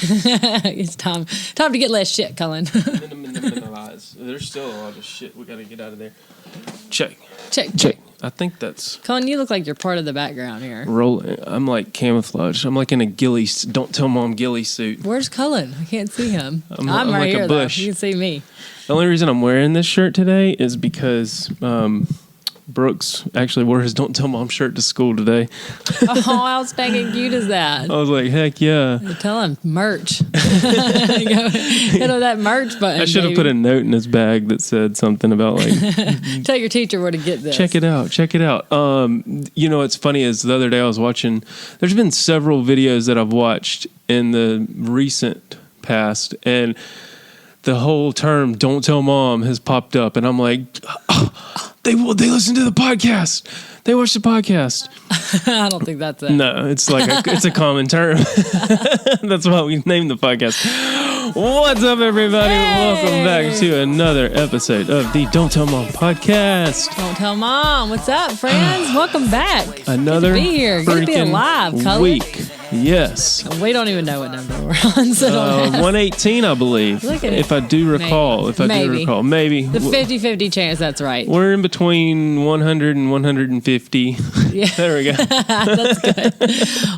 It's time to get less shit, Cullen. Minimize. There's still a lot of shit we got to get out of there. Check. I think that's... Cullen, you look like you're part of the background here. Rolling. I'm like camouflaged. I'm like in a ghillie... Don't tell Mom ghillie suit. Where's Cullen? I can't see him. I'm right like here, a bush. though. You can see me. The only reason I'm wearing this shirt today is because... Brooks actually wore his Don't Tell Mom shirt to school today. Oh, how stinking cute is that? I was like, heck yeah. Tell him, merch. Hit on that merch button. I should have put a note in his bag that said something about like... Tell your teacher where to get this. Check it out. You know what's funny is the other day I was watching... There's been several videos that I've watched in the recent past, and the whole term "Don't Tell Mom" has popped up, and I'm like... They listen to the podcast. They watch the podcast. I don't think that's it. No, it's like it's a common term. That's why we named the podcast. What's up, everybody? Hey. Welcome back to another episode of the Don't Tell Mom podcast. Don't tell Mom. What's up, friends? Welcome back. Another good to be here. Good to be alive, Cullen. Week. Yes. We don't even know what number we're on. So 118, I believe. Look at if it. I do recall. Maybe. The 50-50 chance that's right. We're in between 100 and 150. Yeah. There we go. That's good.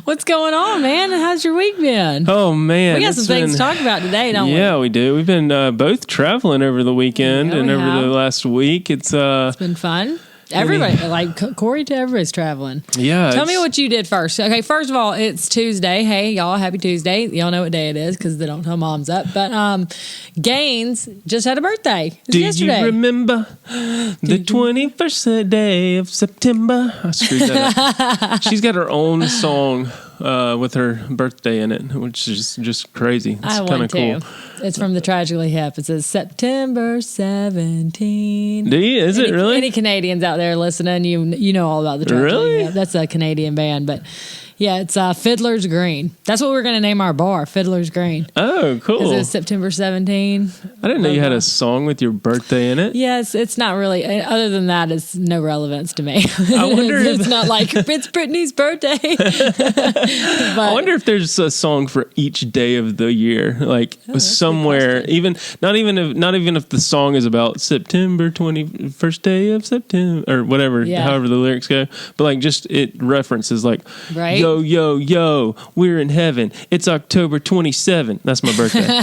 What's going on, man? How's your week been? Oh, man. We got some things to talk about today, don't we? Yeah, we do. We've been both traveling over the weekend and over the last week. It's been fun. Everybody, like Corey to everybody's traveling. Yeah. Tell me what you did first. Okay, first of all, it's Tuesday. Hey, y'all, happy Tuesday. Y'all know what day it is because they don't tell Mom's up. But Gaines just had a birthday. It was yesterday. You remember the 21st day of September? I screwed that up. She's got her own song with her birthday in it, which is just crazy. It's kind of cool. It's from the Tragically Hip. It says September 17. Do you? Is it really? Any Canadians out there listening, you know all about the Tragically Hip. That's a Canadian band, but yeah, it's Fiddler's Green. That's what we're going to name our bar, Fiddler's Green. Oh, cool. Because it's September 17. I didn't know you had a song with your birthday in it. Yes, it's not really. Other than that, it's no relevance to me. I wonder it's not like it's Brittany's birthday. I wonder if there's a song for each day of the year, like somewhere. Not even if the song is about September 21st day of September or whatever, however the lyrics go. But like just it references like yo yo yo, we're in heaven. It's October 27. That's my birthday.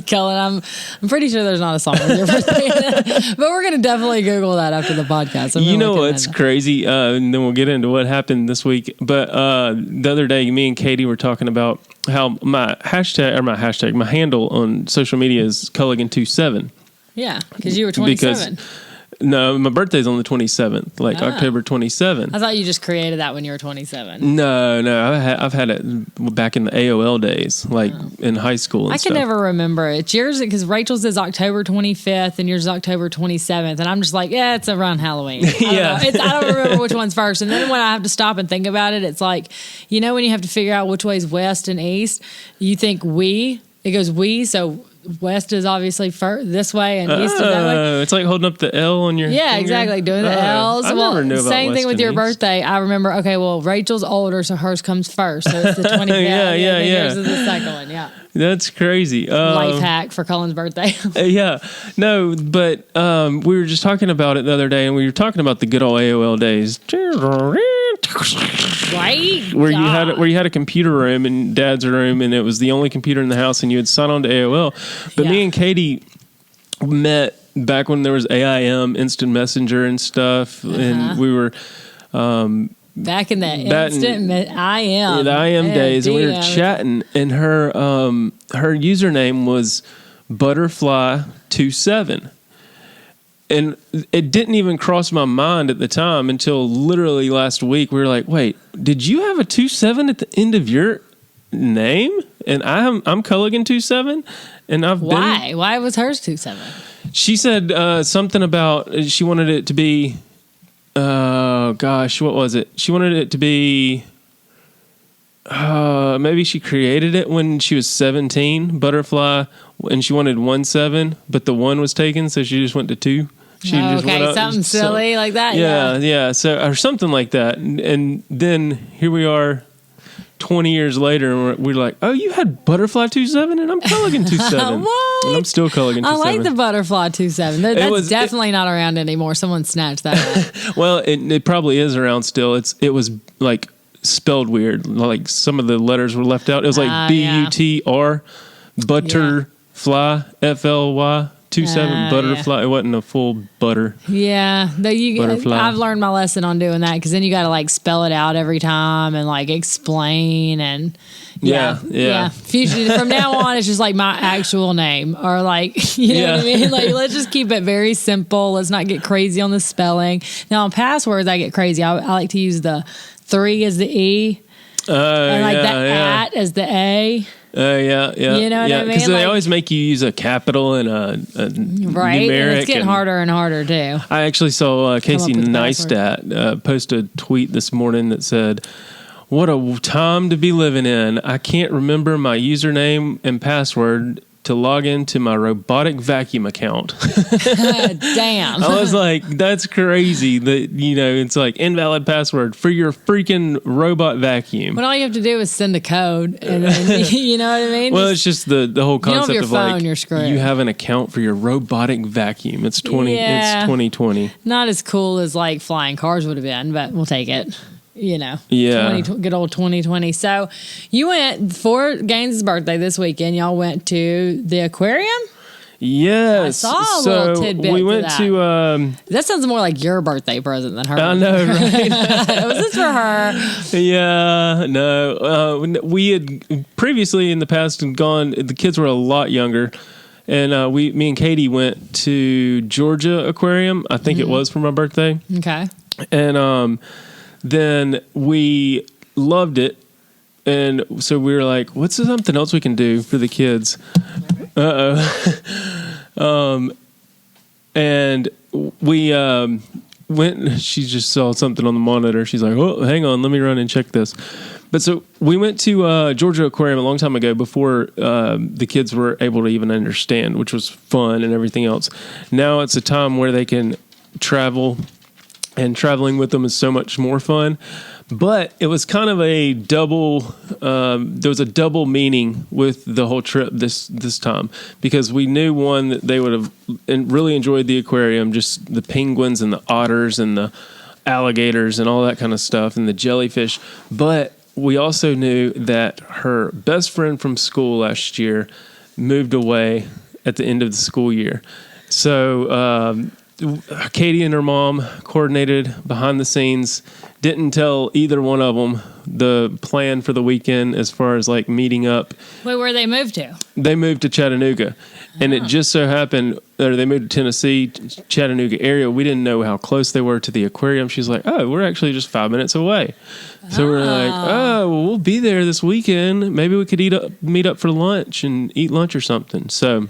Cullen, I'm pretty sure there's not a song with your birthday, but we're gonna definitely Google that after the podcast. You know what's crazy? And then we'll get into what happened this week. But the other day, me and Katie were talking about how my handle on social media is Culligan27. Yeah, because you were 27. No, my birthday's on the 27th, October 27th. I thought you just created that when you were 27. No, I've had it back in the AOL days, in high school and stuff. I can never remember it. Yours, because Rachel's is October 25th and yours is October 27th, and I'm just like, it's around Halloween. I don't remember which one's first. And then when I have to stop and think about it, it's like, you know when you have to figure out which way is west and east, you think it goes we, so west is obviously this way and east is that way. It's like holding up the L on your finger. Exactly. Doing the L's. I never knew about same west thing with and your east. birthday. I remember, Rachel's older, so hers comes first. So it's the 25th. Yeah. Yours is the second one, yeah. That's crazy. Life hack for Cullen's birthday. Yeah. No, but we were just talking about it the other day, and we were talking about the good old AOL days. Right? Where you had a computer room in Dad's room, and it was the only computer in the house, and you would sign on to AOL. But me and Katie met back when there was AIM, Instant Messenger and stuff, and we were back in that instant IM. The IM days, and we were chatting, and her username was Butterfly27. And it didn't even cross my mind at the time until literally last week. We were like, wait, did you have a 27 at the end of your name? And I'm Culligan27. And Why? Why was hers 27? She said something about she wanted it to be, what was it? She wanted it to be, maybe she created it when she was 17, Butterfly, and she wanted 17, but the 1 was taken, so she just went to 2. Something silly like that. Yeah. So or something like that, and then here we are, 20 years later, and we're like, oh, you had Butterfly 27 and I'm Culligan 27. What? And I'm still Culligan 27. I like the Butterfly 27. That's definitely not around anymore. Someone snatched that up. Well, it probably is around still. It was like spelled weird. Like some of the letters were left out. It was like BUTR, Butterfly, FLY. 27 butterfly. It wasn't a full butter. Yeah, I've learned my lesson on doing that, because then you got to like spell it out every time and like explain and yeah. Future from now on, it's just like my actual name, or like you know what I mean. Like let's just keep it very simple. Let's not get crazy on the spelling. Now on passwords, I get crazy. I like to use the 3 as the E, and like at as the A. Yeah. You know what I mean? Because they always make you use a capital and a right? numeric. And it's getting harder and harder too. I actually saw Casey Neistat post a tweet this morning that said, "What a time to be living in. I can't remember my username and password to log into my robotic vacuum account." Damn. I was like, that's crazy that, it's like invalid password for your freaking robot vacuum. But all you have to do is send a code, and then, you know what I mean? Well, it's just the whole concept of phone, like, you're screwed. You have an account for your robotic vacuum. It's 2020. Not as cool as like flying cars would have been, but we'll take it. Good old 2020. So you went for Gaines' birthday this weekend. Y'all went to the aquarium? Yes. I saw a little tidbit. We went to that sounds more like your birthday present than her. I know, right? Was this for her? Yeah, no. We had previously in the past gone, the kids were a lot younger. And me and Katie went to Georgia Aquarium. I think it was for my birthday. Okay. And then we loved it, and so we were like, what's something else we can do for the kids? And we went, she just saw something on the monitor. She's like, oh, hang on, let me run and check this. But so we went to Georgia Aquarium a long time ago, before the kids were able to even understand, which was fun and everything else. Now it's a time where they can travel, and traveling with them is so much more fun. But it was kind of a double, there was a double meaning with the whole trip this time, because we knew, one, that they would have really enjoyed the aquarium, just the penguins and the otters and the alligators and all that kind of stuff, and the jellyfish. But we also knew that her best friend from school last year moved away at the end of the school year. So Katie and her mom coordinated behind the scenes, didn't tell either one of them the plan for the weekend as far as like meeting up. Wait, where they moved to? They moved to Chattanooga. And it just so happened, or they moved to Tennessee, Chattanooga area. We didn't know how close they were to the aquarium. She's like, oh, we're actually just 5 minutes away. So we're like, oh, well, we'll be there this weekend. Maybe we could meet up for lunch and eat lunch or something. So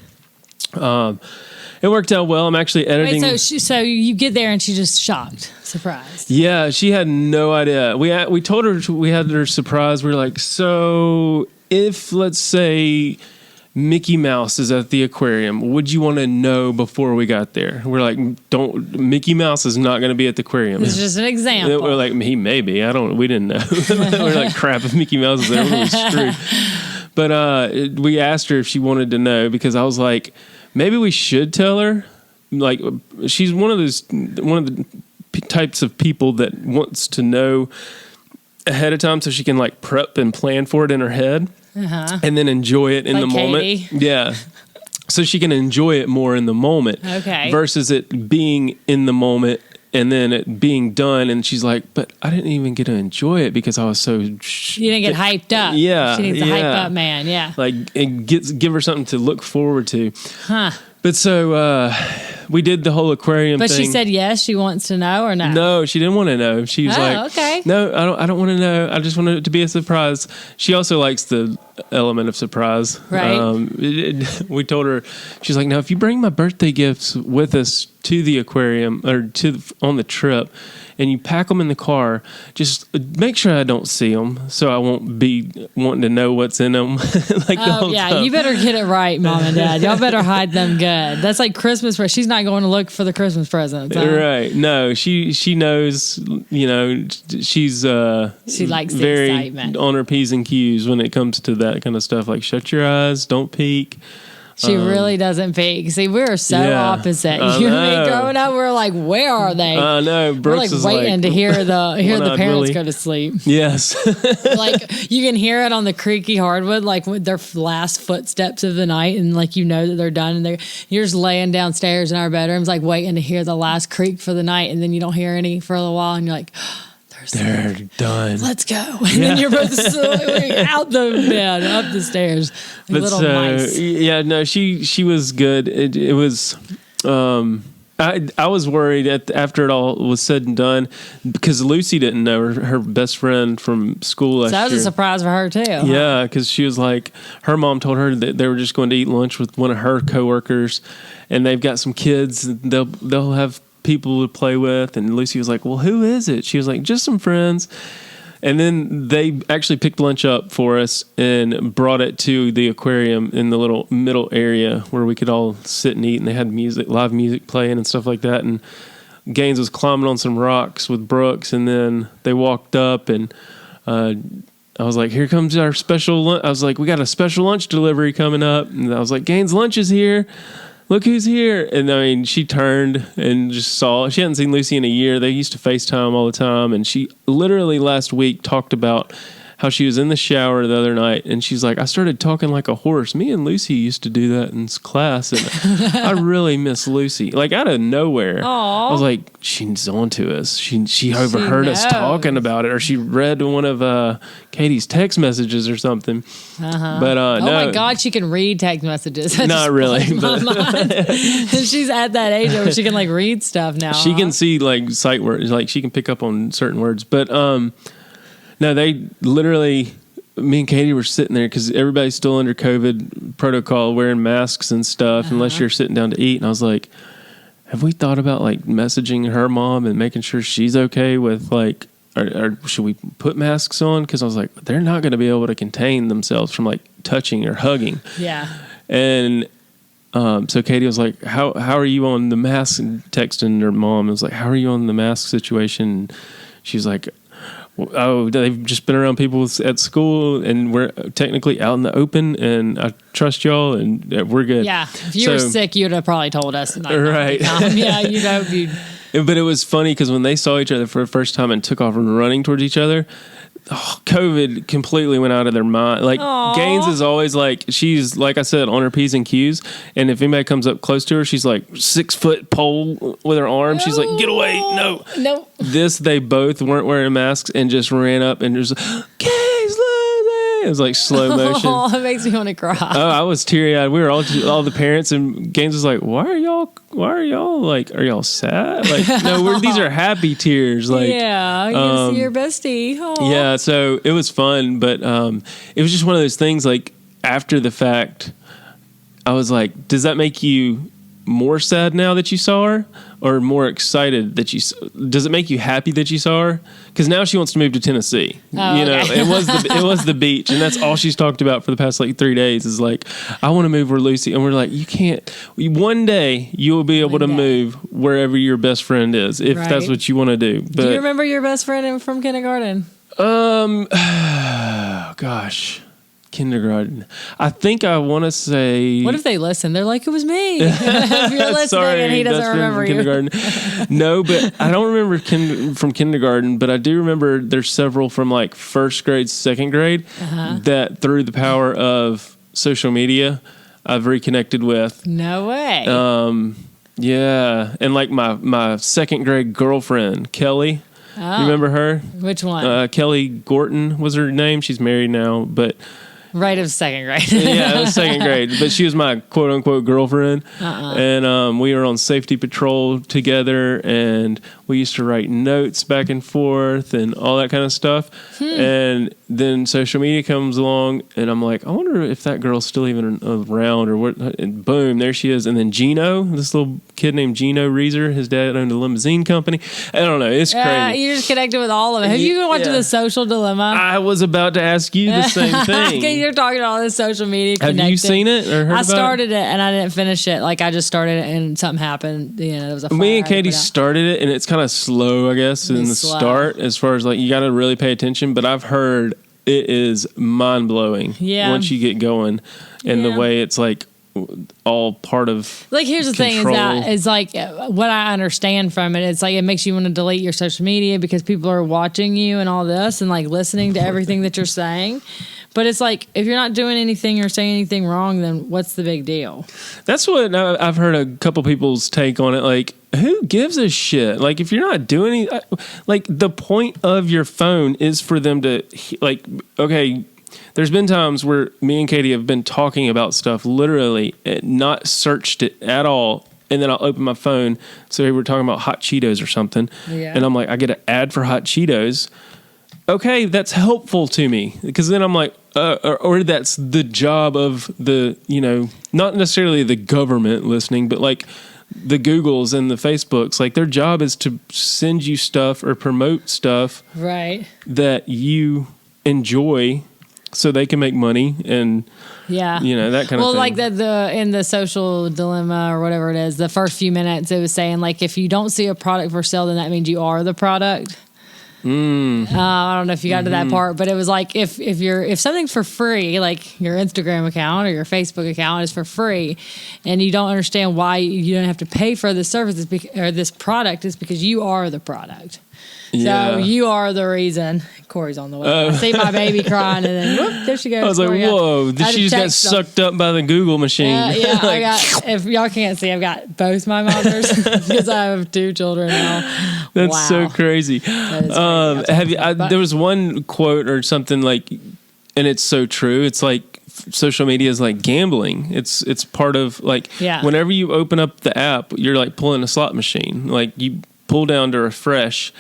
it worked out well. I'm actually editing. Wait, so you get there and she's just shocked, surprised. Yeah, she had no idea. We told her we had her surprised. We were like, so if, let's say, Mickey Mouse is at the aquarium, would you want to know before we got there? We're like, Mickey Mouse is not going to be at the aquarium. It's just an example. We're like, he may be. We didn't know. We're like, crap, if Mickey Mouse is there, we're screwed. But we asked her if she wanted to know, because I was like, maybe we should tell her. Like, she's one of the types of people that wants to know ahead of time so she can like prep and plan for it in her head, and then enjoy it in the moment. Yeah. So she can enjoy it more in the moment. Okay. Versus it being in the moment and then it being done, and she's like, but I didn't even get to enjoy it because I was so... You didn't get hyped up. Yeah. She needs a hype up man, yeah. Like, give her something to look forward to. Huh. But so we did the whole aquarium thing. But she said yes, she wants to know, or no? No, she didn't want to know. She was like, okay. No, I don't want to know. I just want it to be a surprise. She also likes the element of surprise. Right. We told her, she's like, now if you bring my birthday gifts with us to the aquarium or on the trip, and you pack them in the car, just make sure I don't see them, so I won't be wanting to know what's in them. Like the whole time. You better get it right, Mom and Dad. Y'all better hide them good. That's like Christmas. She's not not going to look for the Christmas presents. Huh? Right. No, she knows, she's she likes the very excitement. On her P's and Q's when it comes to that kind of stuff. Like, shut your eyes, don't peek. She really doesn't peek. See, we're so opposite. You and me growing up, we're like, where are they? I know. Brooks we're like waiting to hear the parents go to sleep. Yes. Like you can hear it on the creaky hardwood, like with their last footsteps of the night, and like that they're done, and you're just laying downstairs in our bedrooms, like waiting to hear the last creak for the night, and then you don't hear any for a little while, and you're like, they're done. Let's go. And then you're both out the bed, up the stairs. Like little mice. Yeah, no, she was good. It was, I was worried after it all was said and done because Lucy didn't know her best friend from school last year. So that was a surprise for her too. Yeah, because she was like, her mom told her that they were just going to eat lunch with one of her coworkers, and they've got some kids. They'll have people to play with, and Lucy was like, well, who is it? She was like, just some friends. And then they actually picked lunch up for us and brought it to the aquarium in the little middle area where we could all sit and eat, and they had live music playing and stuff like that. And Gaines was climbing on some rocks with Brooks, and then they walked up, and I was like, here comes our special lunch. I was like, we got a special lunch delivery coming up, and I was like, Gaines' lunch is here. Look who's here. And I mean, she turned and just saw, she hadn't seen Lucy in a year. They used to FaceTime all the time. And she literally last week talked about how she was in the shower the other night, and she's like, I started talking like a horse. Me and Lucy used to do that in class, and I really miss Lucy. Like, out of nowhere. Aww. I was like, she's on to us. She overheard us talking about it, or she read one of Katie's text messages or something. But no. My God, she can read text messages. Not really. But she's at that age where she can like read stuff now. She can see like sight words, like she can pick up on certain words. But no, they literally, me and Katie were sitting there because everybody's still under COVID protocol, wearing masks and stuff, unless you're sitting down to eat. And I was like, have we thought about like messaging her mom and making sure she's okay with like, or should we put masks on? Because I was like, they're not going to be able to contain themselves from like touching or hugging. Yeah. And so Katie was like, how are you on the mask? And texting her mom, I was like, how are you on the mask situation? And she's like, oh, they've just been around people at school, and we're technically out in the open, and I trust y'all, and we're good. Yeah, if you were sick, you'd have probably told us. Right. Yeah, you'd hope you'd. But it was funny because when they saw each other for the first time and took off and running towards each other, COVID completely went out of their mind. Like, aww. Gaines is always like, she's, like I said, on her P's and Q's. And if anybody comes up close to her, she's like 6 foot pole with her arm. No. She's like, get away. No. They both weren't wearing masks and just ran up and just, Gaines, it was like slow motion. Oh, it makes me want to cry. Oh, I was teary eyed. We were all the parents, and Gaines was like, why are y'all like, are y'all sad? Like, no, these are happy tears. Like, yeah, you see your bestie. Aww. Yeah. So it was fun, but it was just one of those things, like, after the fact, I was like, does that make you more sad now that you saw her, or more excited that does it make you happy that you saw her? Because now she wants to move to Tennessee. Okay. It was the beach, and that's all she's talked about for the past like 3 days is like, I want to move where Lucy. And we're like, you can't. One day you will be able to move wherever your best friend is, if that's what you want to do. But, do you remember your best friend from kindergarten? Gosh. Kindergarten. I think I want to say. What if they listen? They're like, it was me. If you're listening Sorry, and he doesn't remember you. Kindergarten. No, but I don't remember from kindergarten, but I do remember there's several from like first grade, second grade that through the power of social media, I've reconnected with. No way. Yeah. And like my second grade girlfriend, Kelly. Oh. You remember her? Which one? Kelly Gorton was her name. She's married now, but. Right, it was second grade. Yeah, it was second grade. But she was my quote-unquote girlfriend. And we were on safety patrol together, and We used to write notes back and forth and all that kind of stuff. And then social media comes along, and I'm like, I wonder if that girl's still even around or what. And boom, there she is. And then Gino, this little kid named Gino Reeser, his dad owned a limousine company. I don't know. It's crazy. You're just connected with all of it. Have you even watched The Social Dilemma? I was about to ask you the same thing. You're talking about all this social media connected. Have you seen it or heard about it? I started it and I didn't finish it. Like, I just started it and something happened. There was a fire. Me and Katie started it, and it's kind of slow, I guess, in the start, as far as like you got to really pay attention. But I've heard it is mind blowing once you get going, and the way it's like all part of like. Here's the thing: is like what I understand from it. It's like it makes you want to delete your social media because people are watching you and all this, and like listening to everything that you're saying. But it's like, if you're not doing anything or saying anything wrong, then what's the big deal? That's what I've heard a couple people's take on it. Like, who gives a shit? Like, if you're not doing any, like, the point of your phone is for them to, like, okay, there's been times where me and Katie have been talking about stuff, literally, not searched it at all. And then I'll open my phone. So we were talking about hot Cheetos or something. Yeah. And I'm like, I get an ad for hot Cheetos. Okay, that's helpful to me, because then I'm like, or that's the job of the, not necessarily the government listening, but like the Googles and the Facebooks, like their job is to send you stuff or promote stuff that you enjoy so they can make money and that kind of thing. Well, like in the Social Dilemma or whatever it is, the first few minutes it was saying like, if you don't see a product for sale, then that means you are the product. I don't know if you got to that part, but it was like if something's for free, like your Instagram account or your Facebook account is for free, and you don't understand why you don't have to pay for the service or this product, is because you are the product. Yeah. So you are the reason. Corey's on the way. I see my baby crying, and then whoop, there she goes. I was like, whoa! She just got sucked up by the Google machine. Yeah, I got. If y'all can't see, I've got both my mothers because I have 2 children now. That's so crazy. That is crazy. There was one quote or something like, and it's so true. It's like social media is like gambling. It's part of like whenever you open up the app, you're like pulling a slot machine. Like you pull down to refresh,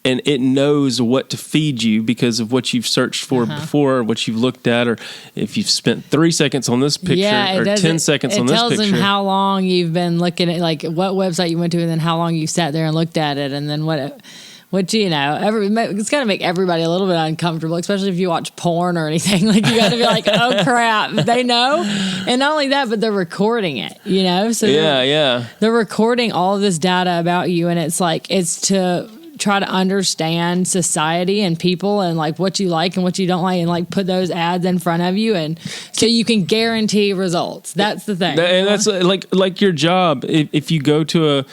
and it knows what to feed you because of what you've searched for before, or what you've looked at, or if you've spent 3 seconds on this picture or 10 seconons on this picture. It tells them how long you've been looking at, like what website you went to, and then how long you sat there and looked at it, and then what it's got to make everybody a little bit uncomfortable, especially if you watch porn or anything. Like, you got to be like, oh crap, they know. And not only that, but they're recording it, So they're recording all of this data about you, and it's to try to understand society and people and like what you like and what you don't like, and like put those ads in front of you, and so you can guarantee results. That's the thing. And that's like your job. If you go to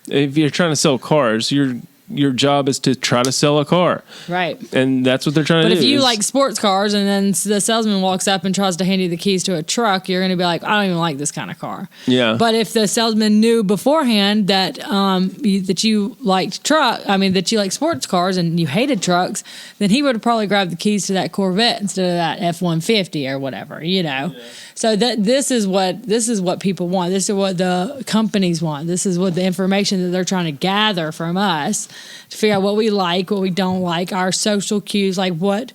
if you're trying to sell cars, your job is to try to sell a car. Right. And that's what they're trying to do. But if you like sports cars and then the salesman walks up and tries to hand you the keys to a truck, you're going to be like, I don't even like this kind of car. Yeah. But if the salesman knew beforehand that that you liked that you like sports cars and you hated trucks, then he would have probably grabbed the keys to that Corvette instead of that F-150 or whatever, Yeah. So this is what people want. This is what the companies want. This is what the information that they're trying to gather from us to figure out what we like, what we don't like, our social cues, like what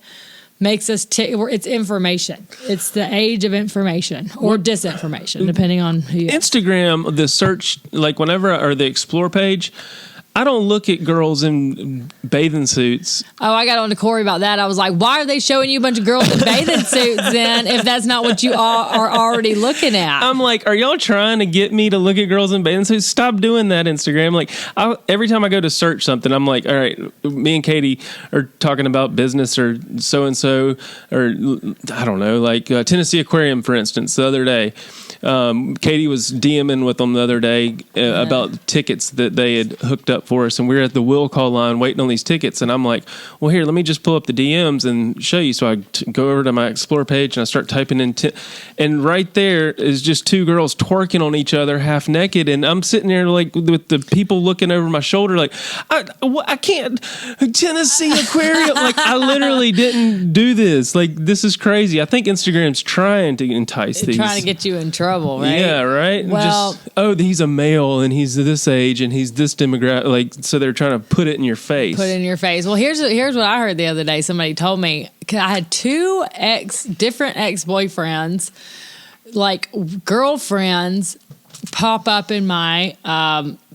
makes us tick. It's information. It's the age of information or disinformation, depending on who you Instagram, the search, like or the explore page, I don't look at girls in bathing suits. Oh, I got on to Corey about that. I was like, why are they showing you a bunch of girls in bathing suits then if that's not what you are already looking at? I'm like, are y'all trying to get me to look at girls in bathing suits? Stop doing that, Instagram. Like, every time I go to search something, I'm like, all right, me and Katie are talking about business or so-and-so, or I don't know, like Tennessee Aquarium, for instance, the other day. Katie was DMing with them the other day about tickets that they had hooked up for us, and we were at the will call line waiting on these tickets, and I'm like, well, here, let me just pull up the DMs and show you. So I go over to my explore page and I start typing in and right there is just 2 girls twerking on each other half naked, and I'm sitting there like with the people looking over my shoulder like, I can't, Tennessee Aquarium. Like, I literally didn't do this. Like, this is crazy. I think Instagram's trying to entice these. Trying to get you in trouble, right? Yeah, right? Well, he's a male and he's this age and he's this demographic. like, so they're trying to put it in your face. Put it in your face. Well, here's what I heard the other day. Somebody told me, 'cause I had two different ex-boyfriends, like girlfriends, pop up in my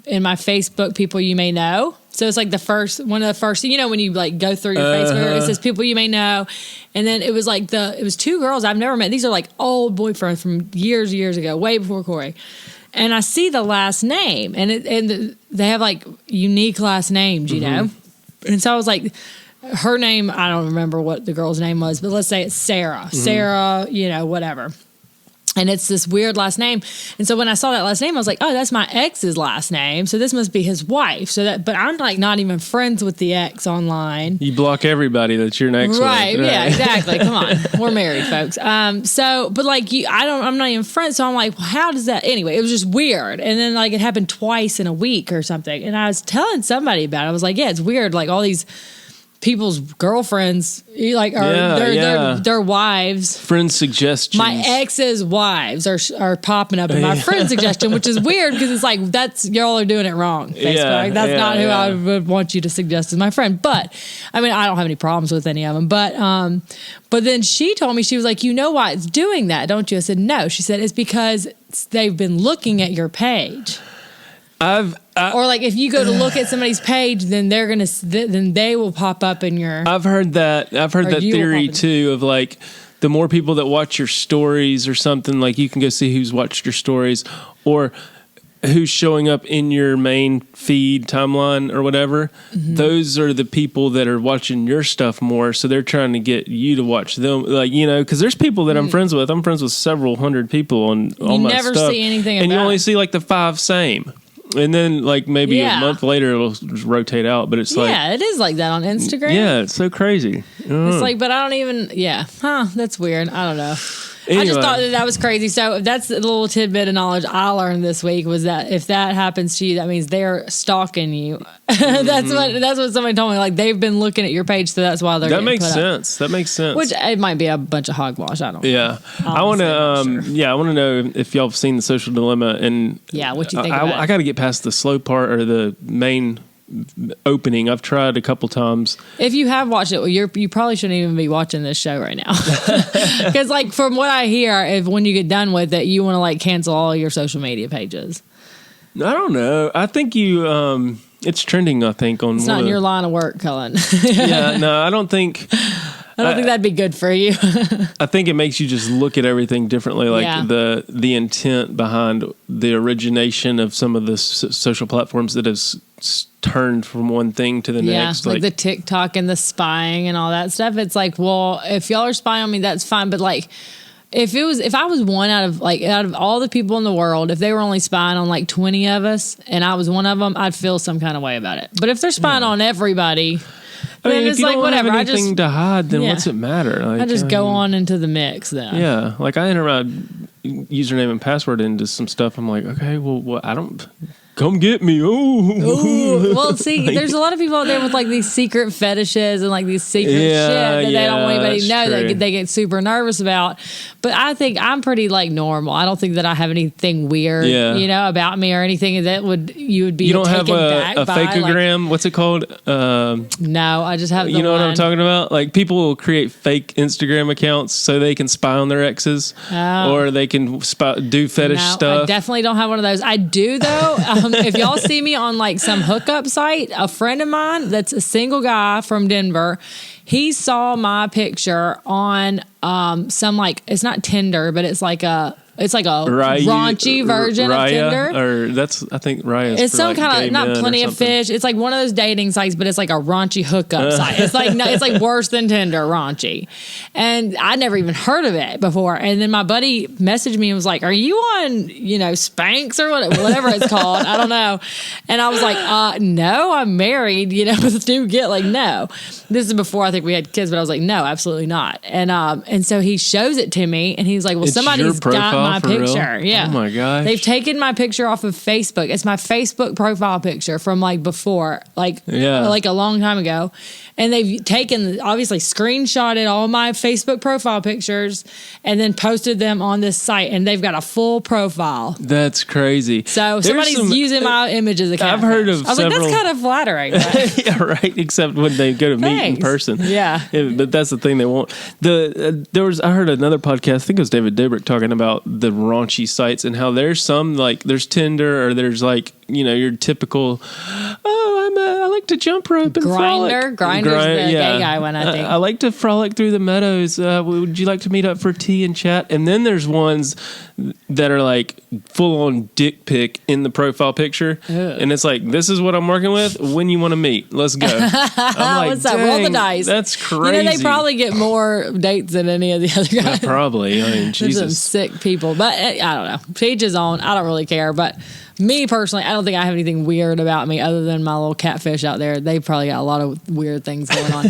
Facebook people you may know. So it's like one of the first, you know, when you like go through your Facebook, it says people you may know. And then it was like it was two girls I've never met. These are like old boyfriends from years ago, way before Corey. And I see the last name and they have like unique last names, you know? And so I was like, her name, I don't remember what the girl's name was, but let's say it's Sarah. Sarah, you know, whatever. And it's this weird last name. And so when I saw that last name, I was like, oh, that's my ex's last name. So this must be his wife. But I'm like not even friends with the ex online. You block everybody that you're an ex with. Right. Yeah, exactly. Come on. We're married, folks. But like I'm not even friends. So I'm like, well, how does that, anyway, it was just weird. And then like it happened twice in a week or something. And I was telling somebody about it. I was like, yeah, it's weird. Like all these people's girlfriends, like their wives. Friend suggestions. My ex's wives are popping up in my friend suggestion, which is weird because it's like y'all are doing it wrong. Facebook. That's not who I would want you to suggest as my friend. But I mean, I don't have any problems with any of them. But then she told me, she was like, you know why it's doing that, don't you? I said no. She said it's because they've been looking at your page. Or like if you go to look at somebody's page, then then they will pop up in your. I've heard that theory too of like the more people that watch your stories or something, like you can go see who's watched your stories or who's showing up in your main feed timeline or whatever. Those are the people that are watching your stuff more. So they're trying to get you to watch them, like, you know, because there's people that I'm friends with. I'm friends with several hundred people on all my stuff. You never see anything and you only see like the 5 same. And then, like, maybe a month later, it'll just rotate out. But it's like... Yeah, it is like that on Instagram. Yeah, it's so crazy. It's like, but I don't even... Yeah. That's weird. I don't know. Anyway. I just thought that was crazy. So that's a little tidbit of knowledge I learned this week was that if that happens to you, that means they're stalking you. That's what somebody told me. Like, they've been looking at your page, so that's why they're That makes sense. That makes sense. Which, it might be a bunch of hogwash. I don't know. Yeah. I want to know if y'all have seen The Social Dilemma. And what you think about it. I got to get past the slow part or the main opening. I've tried a couple times. If you have watched it, you probably shouldn't even be watching this show right now. Because like from what I hear, when you get done with it, you want to like cancel all your social media pages. I don't know. I think you it's trending, I think, on it's not in your line of work, Cullen. Yeah, no, I don't think that'd be good for you. I think it makes you just look at everything differently, like the intent behind the origination of some of the social platforms that has turned from one thing to the next. Like the TikTok and the spying and all that stuff. It's like, well, if y'all are spying on me, that's fine. But like, if I was one out of all the people in the world, if they were only spying on like 20 of us and I was one of them, I'd feel some kind of way about it. But if they're spying on everybody, I mean, if you don't have anything to hide, then what's it matter? Like, I just go on into the mix then. Yeah, like I enter my username and password into some stuff. I'm like, okay, well, I don't... Come get me. Ooh. Well, see, there's a lot of people out there with like these secret fetishes and like these secret shit that they don't want anybody to know that they get super nervous about. But I think I'm pretty like normal. I don't think that I have anything weird, you know, about me or anything that you would be. You don't have a fakeogram? Like, what's it called? No, I just have. You know what I'm talking about? Like people will create fake Instagram accounts so they can spy on their exes, or they can do fetish stuff. I definitely don't have one of those. I do though. If y'all see me on like some hookup site, a friend of mine that's a single guy from Denver, he saw my picture on some like, it's not Tinder, but it's like a raunchy version of Tinder. Or I think Raya. It's some kind of, not Plenty of Fish. It's like one of those dating sites, but it's like a raunchy hookup site. It's like it's like worse than Tinder, raunchy. And I'd never even heard of it before. And then my buddy messaged me and was like, "Are you on, Spanx or whatever it's called? I don't know." And I was like, "No, I'm married. Do get like no." This is before I think we had kids, but I was like, "No, absolutely not." And so he shows it to me, and he's like, "Well, somebody's got my picture. Real? Yeah. Oh my gosh. They've taken my picture off of Facebook. It's my Facebook profile picture from like before, like a long time ago. And they've taken, obviously screenshotted all my Facebook profile pictures and then posted them on this site. And they've got a full profile. That's crazy. So somebody's using my image as a catfish. I've heard of I was like, that's kind of flattering. Right? Yeah, right. Except when they go to meet in person. Yeah. But that's the thing they want. I heard another podcast, I think it was David Dobrik, talking about the raunchy sites and how there's some, like, there's Tinder or there's like, your typical, I like to jump rope and frolic. Grinder's the gay guy one, I think. I like to frolic through the meadows. Would you like to meet up for tea and chat? And then there's ones that are like full on dick pic in the profile picture. Ugh. And it's like, this is what I'm working with. When you want to meet, let's go. I'm like, what's up? Roll the dice. That's crazy. They probably get more dates than any of the other guys. Probably. I mean, Jesus. Some sick people. But I don't know. To each his own. I don't really care. But me personally, I don't think I have anything weird about me other than my little catfish out there. They probably got a lot of weird things going on.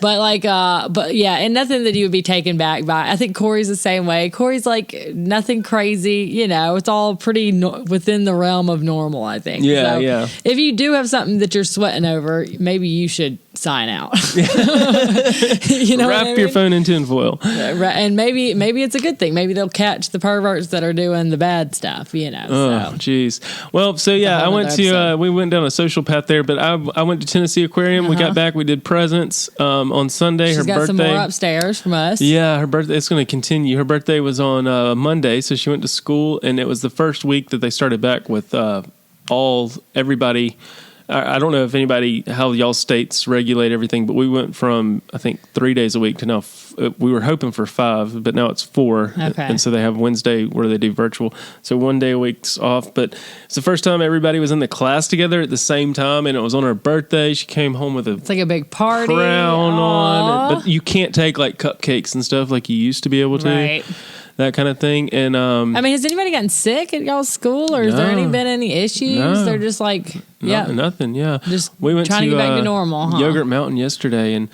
But yeah, and nothing that you would be taken back by. I think Corey's the same way. Corey's like nothing crazy. It's all pretty within the realm of normal, I think. Yeah, so yeah. If you do have something that you're sweating over, maybe you should sign out. Wrap your phone in tinfoil. And maybe it's a good thing. Maybe they'll catch the perverts that are doing the bad stuff, Oh, jeez. Well, so yeah, I went to, we went down a social path there, but I went to Tennessee Aquarium. We got back, we did presents on Sunday. She's her got birthday. Some more upstairs from us. Yeah, her birthday, it's going to continue. Her birthday was on Monday, so she went to school, and it was the first week that they started back with everybody. I don't know if how y'all states regulate everything, but we went from, I think, 3 days a week to now, we were hoping for 5, but now it's 4. Okay. And so they have Wednesday where they do virtual. So 1 day a week's off, but it's the first time everybody was in the class together at the same time, and it was on her birthday. She came home with it's like a big party. Crown on, but you can't take like cupcakes and stuff like you used to be able to. Right. That kind of thing. And has anybody gotten sick at y'all's school, or has there been any issues? No. They're just like, nothing. Yeah, we went trying to get back to normal. Huh? Yogurt Mountain yesterday, and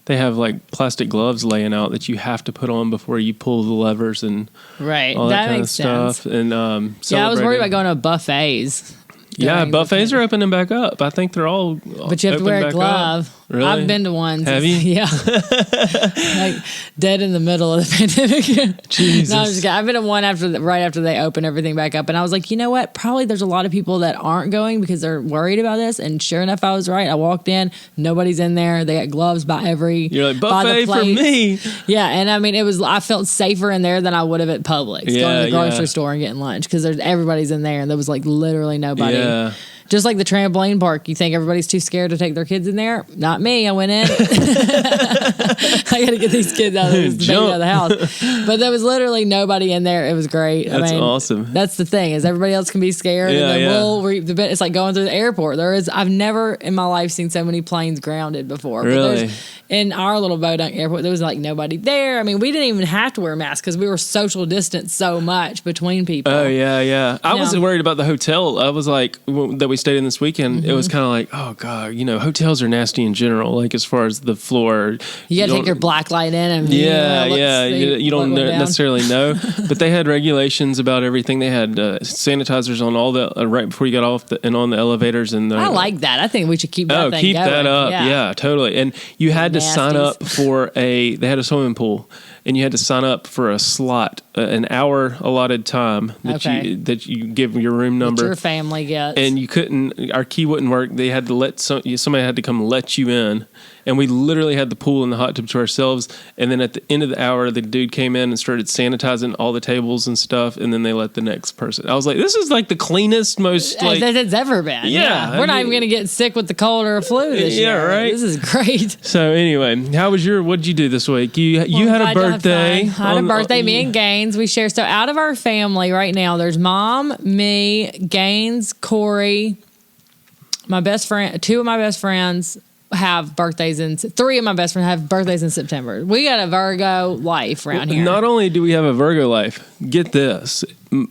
they have like plastic gloves laying out that you have to put on before you pull the levers and all that kind makes of stuff. Sense. And I was worried about going to buffets. Yeah, buffets are opening back up. I think they're all. But you have to wear a glove. Really? I've been to one. Have you? Yeah. Like dead in the middle of the pandemic. Jesus. No, I'm just kidding. I've been to one right after they open everything back up. And I was like, you know what? Probably there's a lot of people that aren't going because they're worried about this. And sure enough, I was right. I walked in. Nobody's in there. They got gloves by every. You're like, buffet for me. Yeah. And I mean, I felt safer in there than I would have at Publix. Going to the grocery store and getting lunch because everybody's in there. And there was like literally nobody. Yeah. Just like the trampoline park, you think everybody's too scared to take their kids in there? Not me. I went in. I got to get these kids out of the house. But there was literally nobody in there. It was great. That's awesome. That's the thing is everybody else can be scared. Yeah, and then we'll reap the benefit. It's like going through the airport. I've never in my life seen so many planes grounded before. Really? But in our little Bodunk airport, there was like nobody there. I mean, we didn't even have to wear masks because we were social distanced so much between people. Oh, yeah. I wasn't worried about the hotel. I was like, that we stayed in this weekend, it was kind of like, oh God, hotels are nasty in general. Like as far as the floor, you got to take your black light in and you don't necessarily know. But they had regulations about everything. They had sanitizers on all the right before you got off and on the elevators. And I like that. I think we should keep that. Keep going. That up. Yeah, totally. And you had to sign up for they had a swimming pool. And you had to sign up for a slot, an hour allotted time that you give your room number. That your family gets. And you couldn't, our key wouldn't work. They had to let somebody had to come let you in. And we literally had the pool and the hot tub to ourselves. And then at the end of the hour, the dude came in and started sanitizing all the tables and stuff. And then they let the next person. I was like, this is like the cleanest, most like as it's ever been. Yeah. We're not even going to get sick with the cold or a flu this year. Yeah, right. This is great. So anyway, what'd you do this week? You had a birthday. I had a birthday. Me and Gaines, we share. So out of our family right now, there's Mom, me, Gaines, Corey, my best friend, 2 of my best friends have birthdays in 3 of my best friends have birthdays in September. We got a Virgo life around here. Not only do we have a Virgo life, get this.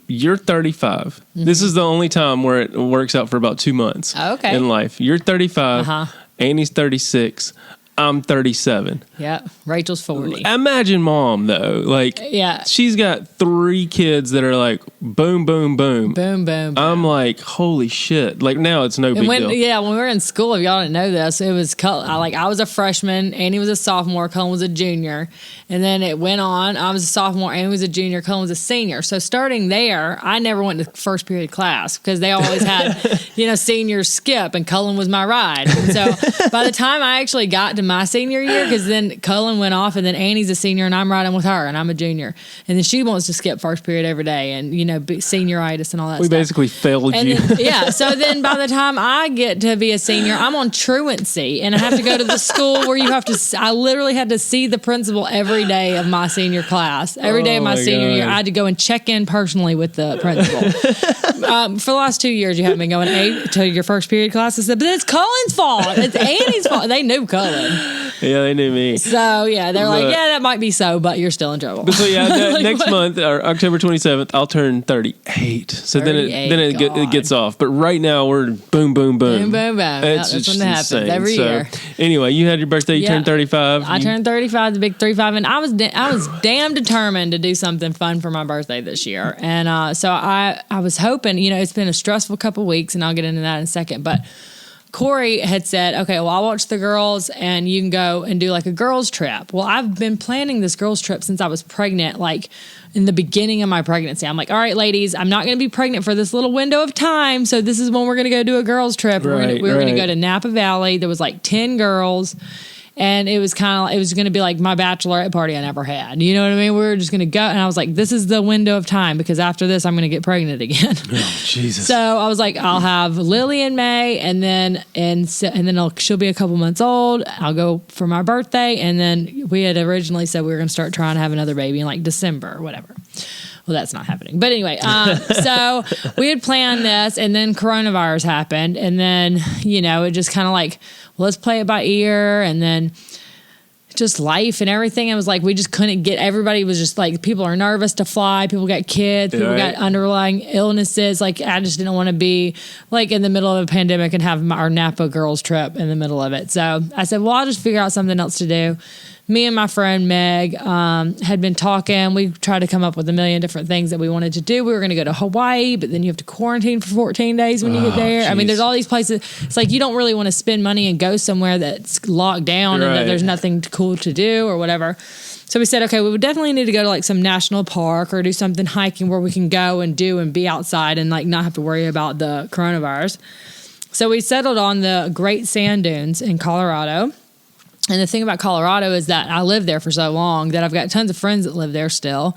You're 35. Mm-hmm. This is the only time where it works out for about 2 months in life. You're 35. Annie's 36. I'm 37. Yeah, Rachel's 40. Imagine mom though, like she's got 3 kids that are like boom, boom, boom, boom, boom, boom. I'm like, holy shit! Like now it's no big deal. Yeah, when we were in school, if y'all didn't know this, it was I was a freshman, Annie was a sophomore, Cullen was a junior, and then it went on. I was a sophomore, Annie was a junior, Cullen was a senior. So starting there, I never went to first period class because they always had, seniors skip, and Cullen was my ride. And so by the time I actually got to my senior year, because then Cullen went off, and then Annie's a senior, and I'm riding with her, and I'm a junior, and then she wants to skip first period every day, and senioritis and all that stuff. We basically failed you. Then, so then by the time I get to be a senior, I'm on truancy, and I have to go to the school where I literally had to see the principal every day of my senior class. Every day of my senior year, I had to go and check in personally with the principal. For the last 2 years, you haven't been going to your first period class. I said, but it's Cullen's fault. It's Annie's fault. They knew Cullen. Yeah, they knew me. So, they're like, that might be so, but you're still in trouble. So, next month, or October 27th, I'll turn 38. So 38, then it gets off. But right now, we're boom, boom, boom. Boom, boom, boom. That's when it happens every year. Anyway, you had your birthday, you turned 35. I turned 35, the big 35, and I was damn determined to do something fun for my birthday this year. And so I was hoping, it's been a stressful couple weeks, and I'll get into that in a second, but Corey had said, okay, well, I'll watch the girls and you can go and do like a girls trip. Well, I've been planning this girls trip since I was pregnant, like in the beginning of my pregnancy. I'm like, all right, ladies, I'm not going to be pregnant for this little window of time. So this is when we're going to go do a girls trip. Right, we were going to go to Napa Valley. There was like 10 girls. And it was it was going to be like my bachelorette party I never had. You know what I mean? We were just going to go. And I was like, this is the window of time because after this, I'm going to get pregnant again. Oh, Jesus. So I was like, I'll have Lily in May and then she'll be a couple months old. I'll go for my birthday. And then we had originally said we were going to start trying to have another baby in like December or whatever. Well, that's not happening. But anyway, so we had planned this and then coronavirus happened. And then, it just kind of like, let's play it by ear. And then just life and everything. It was like, we just couldn't get, everybody was just like, people are nervous to fly. People got kids. People got underlying illnesses. Like, I just didn't want to be like in the middle of a pandemic and have our Napa girls trip in the middle of it. So I said, well, I'll just figure out something else to do. Me and my friend Meg had been talking. We tried to come up with a million different things that we wanted to do. We were going to go to Hawaii, but then you have to quarantine for 14 days when you get there. Geez. I mean, there's all these places. It's like you don't really want to spend money and go somewhere that's locked down and that there's nothing cool to do or whatever. So we said, okay, we would definitely need to go to like some national park or do something hiking where we can go and do and be outside and like not have to worry about the coronavirus. So we settled on the Great Sand Dunes in Colorado. And the thing about Colorado is that I lived there for so long that I've got tons of friends that live there still.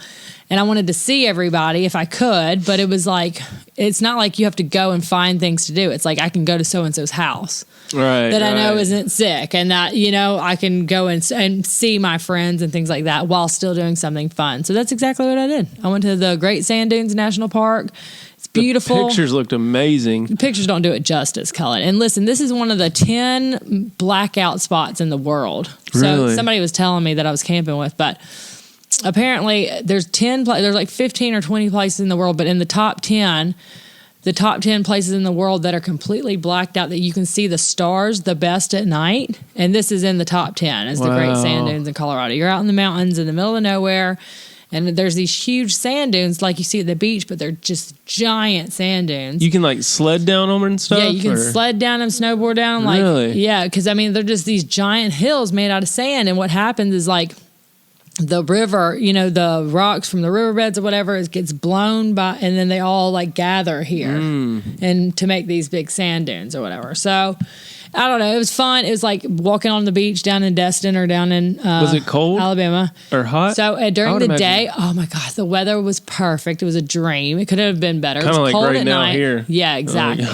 And I wanted to see everybody if I could, but it was like, it's not like you have to go and find things to do. It's like I can go to so-and-so's house that I know isn't sick and that, I can go and see my friends and things like that while still doing something fun. So that's exactly what I did. I went to the Great Sand Dunes National Park. Beautiful. The pictures looked amazing. The pictures don't do it justice, Cullen. And listen, this is one of the 10 blackout spots in the world. So somebody was telling me that I was camping with, but apparently there's like 15 or 20 places in the world, but in the top 10 places in the world that are completely blacked out that you can see the stars the best at night. And this is in the top 10 is the Great Sand Dunes in Colorado. You're out in the mountains in the middle of nowhere. And there's these huge sand dunes like you see at the beach, but they're just giant sand dunes. You can like sled down them and stuff? Yeah, you can sled down them, snowboard down them. Really? Yeah, because I mean, they're just these giant hills made out of sand. And what happens is like the river, the rocks from the riverbeds or whatever, it gets blown by, and then they all like gather here and to make these big sand dunes or whatever. So I don't know. It was fun. It was like walking on the beach down in Destin or down in was it cold? Alabama Or hot? So during the day, oh my God, the weather was perfect. It was a dream. It could have been better. Kind of like cold right at now night. here. Yeah, exactly.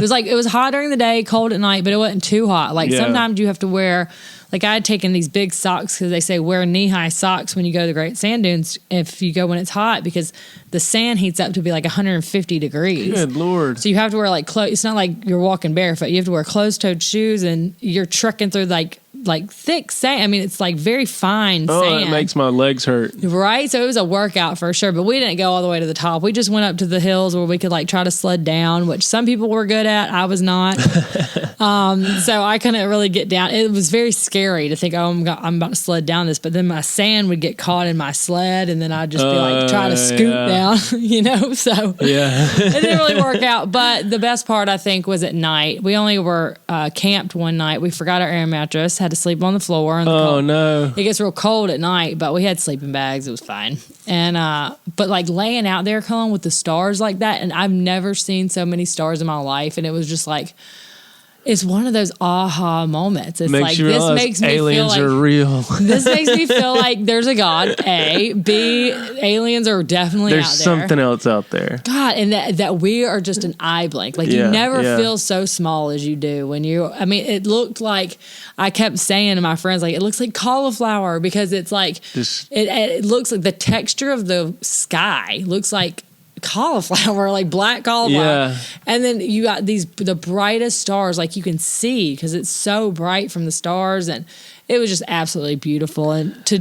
It was hot during the day, cold at night, but it wasn't too hot. Like sometimes you have to wear, like I had taken these big socks because they say wear knee-high socks when you go to the Great Sand Dunes if you go when it's hot because the sand heats up to be like 150 degrees. Good Lord. So you have to wear like it's not like you're walking barefoot. You have to wear closed-toed shoes and you're trekking through like like thick sand. I mean, it's like very fine sand. Oh, it makes my legs hurt. Right? So it was a workout for sure, but we didn't go all the way to the top. We just went up to the hills where we could like try to sled down, which some people were good at. I was not. So I couldn't really get down. It was very scary to think, I'm about to sled down this, but then my sand would get caught in my sled and then I'd just be like, try to scoot down, So it didn't really work out. But the best part, I think, was at night. We only were camped one night. We forgot our air mattress, had to sleep on the floor. No. It gets real cold at night, but we had sleeping bags. It was fine. And, but like laying out there, Cullen, with the stars like that, and I've never seen so many stars in my life. And it was just like, it's one of those aha moments. It's makes like, you this realize makes me aliens feel like, are real. This makes me feel like there's a God, A. B, aliens are definitely there's out there. Something else out there. God, and that we are just an eye blink. Like, you never feel so small as you do when it looked like, I kept saying to my friends, like, it looks like cauliflower because it's like, it looks like the texture of the sky looks like cauliflower, like black cauliflower. And then you got the brightest stars, like you can see because it's so bright from the stars, and it was just absolutely beautiful. And to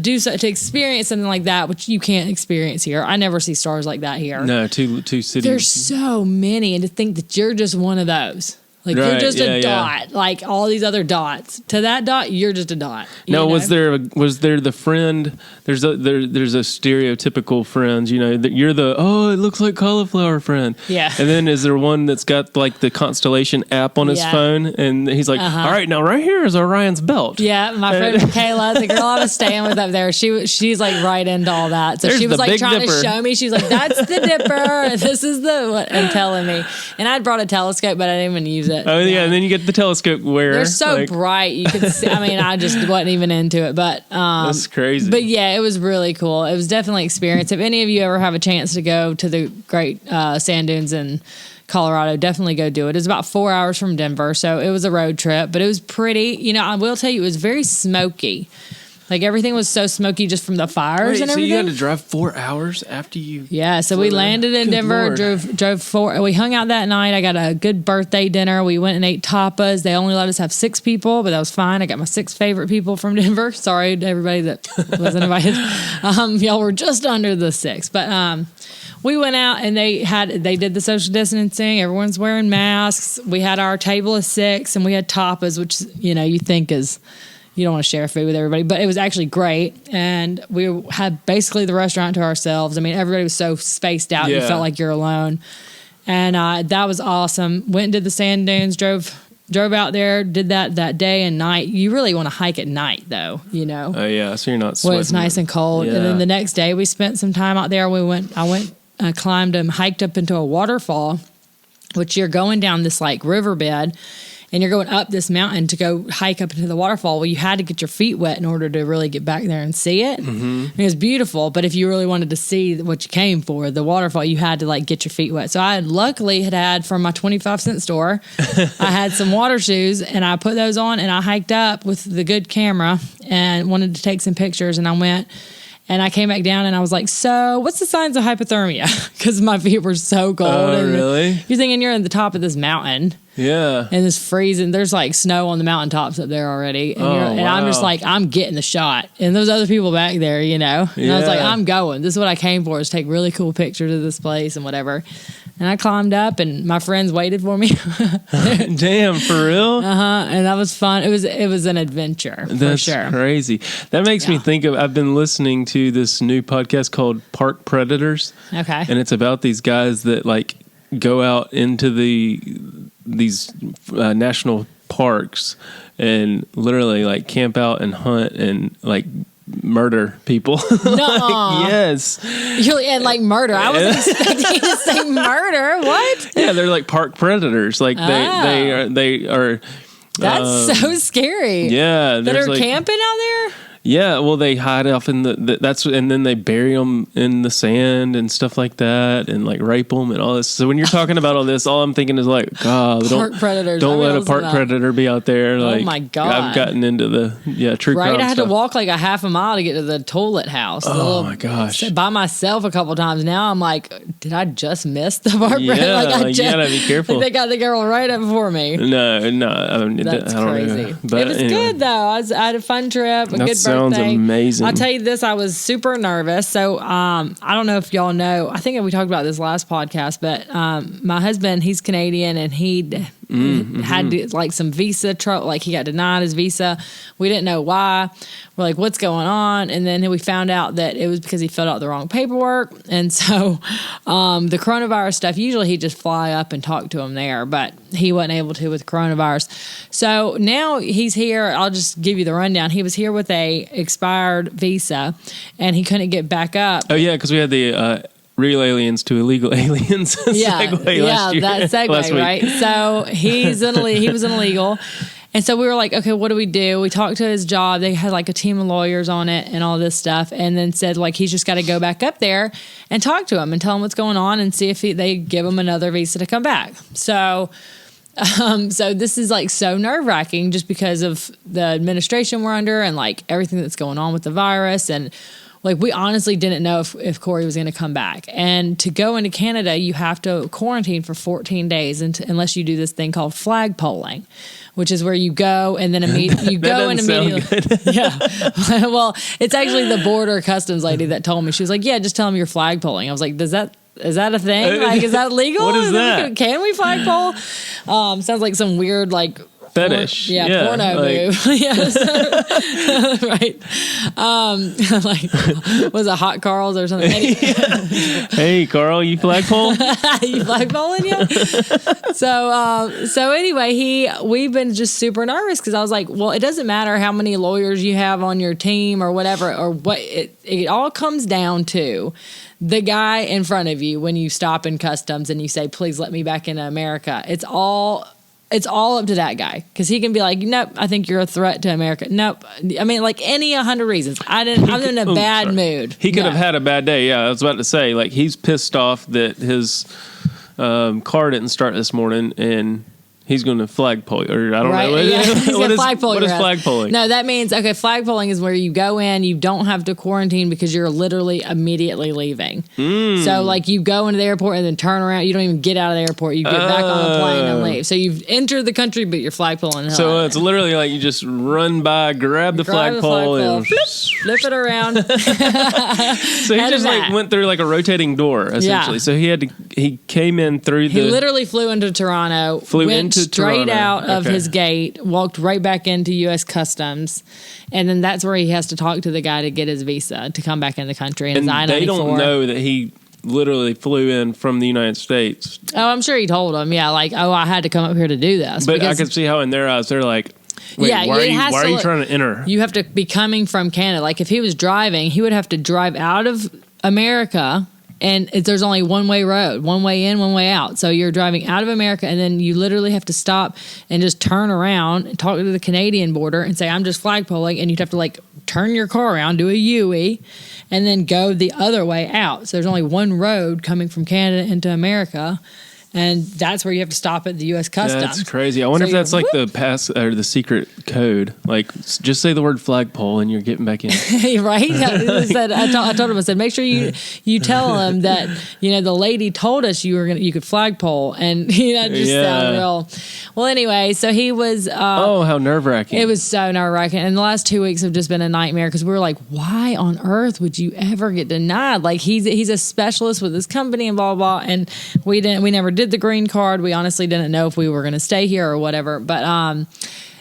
experience something like that, which you can't experience here. I never see stars like that here. No, two cities. There's so many, and to think that you're just one of those. Like, you're just a dot, like all these other dots. To that dot, you're just a dot. No, was there the friend? There's a stereotypical friend. That you're the it looks like cauliflower friend. Yeah. And then is there one that's got like the constellation app on his phone, and he's like, all right, now right here is Orion's belt. Yeah, my friend Kayla, the girl I was staying with up there, she's like right into all that. So she was like trying to show me. She's like, that's the dipper. This is and telling me. And I'd brought a telescope, but I didn't even use it. Oh yeah, and then you get the telescope where they're so bright you could see. I mean, I just wasn't even into it, but that's crazy. But yeah, it was really cool. It was definitely an experience. If any of you ever have a chance to go to the great sand dunes in Colorado, definitely go do it. It's about 4 hours from Denver, so it was a road trip, but it was pretty. I will tell you, it was very smoky. Like, everything was so smoky just from the fires and everything. So you had to drive 4 hours after you... Yeah, so we landed in Denver, drove 4... We hung out that night. I got a good birthday dinner. We went and ate tapas. They only let us have 6 people, but that was fine. I got my 6 favorite people from Denver. Sorry to everybody that wasn't invited. Y'all were just under the 6. But we went out, and they did the social distancing. Everyone's wearing masks. We had our table of 6, and we had tapas, which, you think is... You don't want to share food with everybody, but it was actually great. And we had basically the restaurant to ourselves. I mean, everybody was so spaced out. You felt like you're alone. And that was awesome. Went and did the sand dunes, drove out there, did that day and night. You really want to hike at night, though, Oh, yeah. So you're not sweating. Well, it's nice and cold. Yeah. And then the next day we spent some time out there. I climbed and hiked up into a waterfall, which you're going down this like riverbed. And you're going up this mountain to go hike up into the waterfall. Well, you had to get your feet wet in order to really get back there and see it. Mm-hmm. It was beautiful, but if you really wanted to see what you came for, the waterfall, you had to like get your feet wet. So I luckily had from my 25-cent store, I had some water shoes, and I put those on, and I hiked up with the good camera and wanted to take some pictures, and I went. And I came back down and I was like, so what's the signs of hypothermia? Because my feet were so cold. Oh, really? You're thinking you're at the top of this mountain. Yeah. And it's freezing. There's like snow on the mountaintops up there already. And, and I'm just like, I'm getting the shot. And those other people back there, And I was like, I'm going. This is what I came for, is take really cool pictures of this place and whatever. And I climbed up, and my friends waited for me. Damn, for real? And that was fun. It was an adventure, for sure. That's crazy. That makes me think of, I've been listening to this new podcast called Park Predators. Okay. And it's about these guys that like go out into these national parks and literally like camp out and hunt and like murder people. Like, yes. And like murder. I wasn't expecting you to say murder. What? Yeah, they're like park predators. Like they are. That's so scary. Yeah, that are like, camping out there. Yeah, well, they hide off in and then they bury them in the sand and stuff like that, and like rape them and all this. So when you're talking about all this, all I'm thinking is like, God, don't let a park predator be out there. Like, oh my God, I've gotten into the true crime I had stuff. to walk like a half a mile to get to the toilet house. Oh my gosh, by myself a couple times. Now I'm like, did I just miss the park predator? Like, you gotta be careful. Like they got the girl right up before me. No, that's I don't crazy. know. But it was good though. I had a fun trip. A good birthday. Sounds amazing. I'll tell you this, I was super nervous. So I don't know if y'all know, I think we talked about this last podcast, but my husband, he's Canadian, and he had like some visa trouble. Like he got denied his visa. We didn't know why. We're like, what's going on? And then we found out that it was because he filled out the wrong paperwork. And so the coronavirus stuff, usually he'd just fly up and talk to him there, but he wasn't able to with coronavirus. So now he's here. I'll just give you the rundown. He was here with a expired visa, and he couldn't get back up. Oh yeah, because we had the real aliens to illegal aliens. segue last year. That segue, right? So he was an illegal. And so we were like, okay, what do? We talked to his job. They had like a team of lawyers on it and all this stuff. And then said like, he's just got to go back up there and talk to him and tell him what's going on and see if they give him another visa to come back. So this is like so nerve wracking just because of the administration we're under and like everything that's going on with the virus. And like, we honestly didn't know if Corey was going to come back. And to go into Canada, you have to quarantine for 14 days unless you do this thing called flagpoling, which is where you go and then immediately Yeah. Well, it's actually the border customs lady that told me. She was like, yeah, just tell them you're flagpoling. I was like, is that a thing? Like, is that legal? What is that? Can we flagpole? Sounds like some weird like fetish. Porno move. Yes. Right. Like, was it Hot Carl's or something? Hey, Carl, you flagpole? You flagpoling yet? So anyway, we've been just super nervous because I was like, well, it doesn't matter how many lawyers you have on your team or whatever, or what it all comes down to the guy in front of you when you stop in customs and you say, please let me back into America. It's all up to that guy, because he can be like, nope, I think you're a threat to America. Nope. I mean, like any 100 reasons. I'm in a bad mood. He could have had a bad day. Yeah, I was about to say, like, he's pissed off that his car didn't start this morning, and he's going to flagpole, or I don't know. What is flagpoling? No, that means, okay, flagpoling is where you go in, you don't have to quarantine because you're literally immediately leaving. So, like, you go into the airport and then turn around. You don't even get out of the airport. You get back on the plane and leave. So you've entered the country, but you're flagpoling. So it's literally like you just run by, grab the flagpole, and flip it around. So he just like went through like a rotating door, essentially. Yeah. So he came in through He literally flew into Toronto. Straight out of his gate, walked right back into U.S. Customs, and then that's where he has to talk to the guy to get his visa to come back in the country. And they don't know that he literally flew in from the United States. Oh, I'm sure he told them. Yeah, like, oh, I had to come up here to do this. But I can see how in their eyes they're like, wait, why are you trying to enter? You have to be coming from Canada. Like, if he was driving, he would have to drive out of America. And there's only one-way road, one way in, one way out. So you're driving out of America, and then you literally have to stop and just turn around and talk to the Canadian border and say, I'm just flagpoling. And you'd have to, like, turn your car around, do a U-E, and then go the other way out. So there's only one road coming from Canada into America. And that's where you have to stop at the U.S. Customs. That's crazy. I wonder if that's like the pass or the secret code. Like, just say the word flagpole and you're getting back in. Right? I told him, I said, make sure you tell him that, the lady told us you could flagpole, and it just sounded real. Well, anyway, so he was. How nerve wracking! It was so nerve wracking, and the last 2 weeks have just been a nightmare because we were like, why on earth would you ever get denied? Like, he's a specialist with his company and blah blah, and we never did the green card. We honestly didn't know if we were going to stay here or whatever. But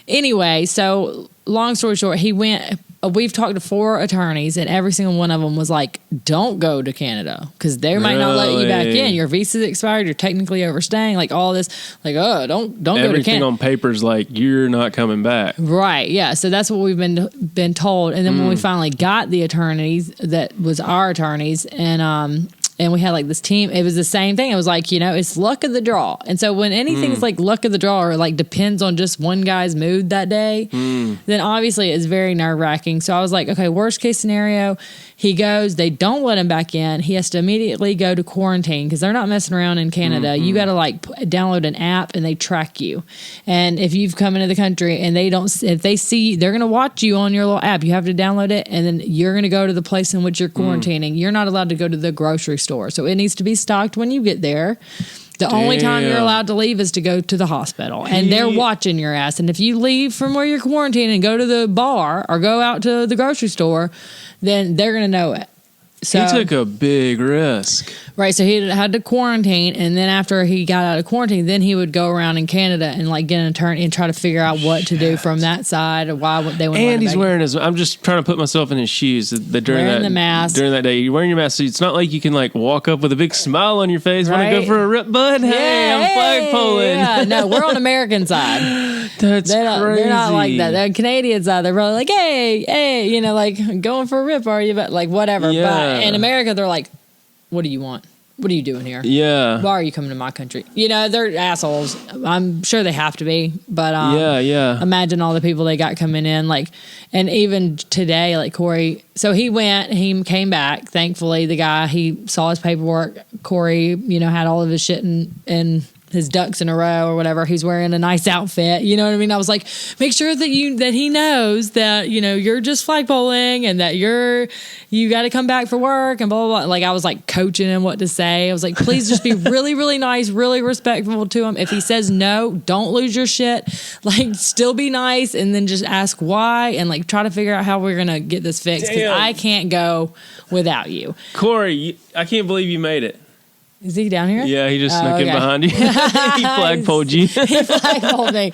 anyway, so long story short, he went. We've talked to 4 attorneys, and every single one of them was like, don't go to Canada because they might not let you back in. Your visa's expired. You're technically overstaying. Like, all this, like, oh, don't go to Canada. Everything on paper's like, you're not coming back. Right. Yeah. So that's what we've been told. And then when we finally got the attorneys, that was our attorneys, and and we had like this team. It was the same thing. It was like, it's luck of the draw. And so when anything's like luck of the draw or like depends on just one guy's mood that day, then obviously it's very nerve wracking. So I was like, okay, worst case scenario, he goes, they don't let him back in. He has to immediately go to quarantine because they're not messing around in Canada. You got to like download an app and they track you. And if you've come into the country and if they see, they're going to watch you on your little app. You have to download it and then you're going to go to the place in which you're quarantining. You're not allowed to go to the grocery store. So it needs to be stocked when you get there. The only time you're allowed to leave is to go to the hospital. And they're watching your ass. And if you leave from where you're quarantined and go to the bar or go out to the grocery store, then they're going to know it. So, he took a big risk. Right. So he had to quarantine. And then after he got out of quarantine, then he would go around in Canada and like get an attorney and try to figure out what to do from that side or why they wouldn't. And he's wearing I'm just trying to put myself in his shoes during the mask. During that day, you're wearing your mask. So it's not like you can like walk up with a big smile on your face. Right? Want to go for a rip, bud? Hey, I'm flagpoling. Yeah, no, we're on the American side. That's crazy. They're not like that. The Canadian side, they're probably like, hey, like going for a rip, are you? But like whatever. Yeah. But in America, they're like, what do you want? What are you doing here? Yeah. Why are you coming to my country? They're assholes. I'm sure they have to be. But yeah. Imagine all the people they got coming in. Like, and even today, like Corey. So he came back. Thankfully, the guy, he saw his paperwork. Corey, had all of his shit in his ducks in a row or whatever. He's wearing a nice outfit. You know what I mean? I was like, make sure that he knows that, you're just flagpoling and that you got to come back for work and blah, blah, blah. Like I was like coaching him what to say. I was like, please just be really, really nice, really respectful to him. If he says no, don't lose your shit. Like still be nice and then just ask why and like try to figure out how we're going to get this fixed because I can't go without you. Corey, I can't believe you made it. Is he down here? Yeah, he just snuck in behind you. He flagpoled you. He flagpoled me.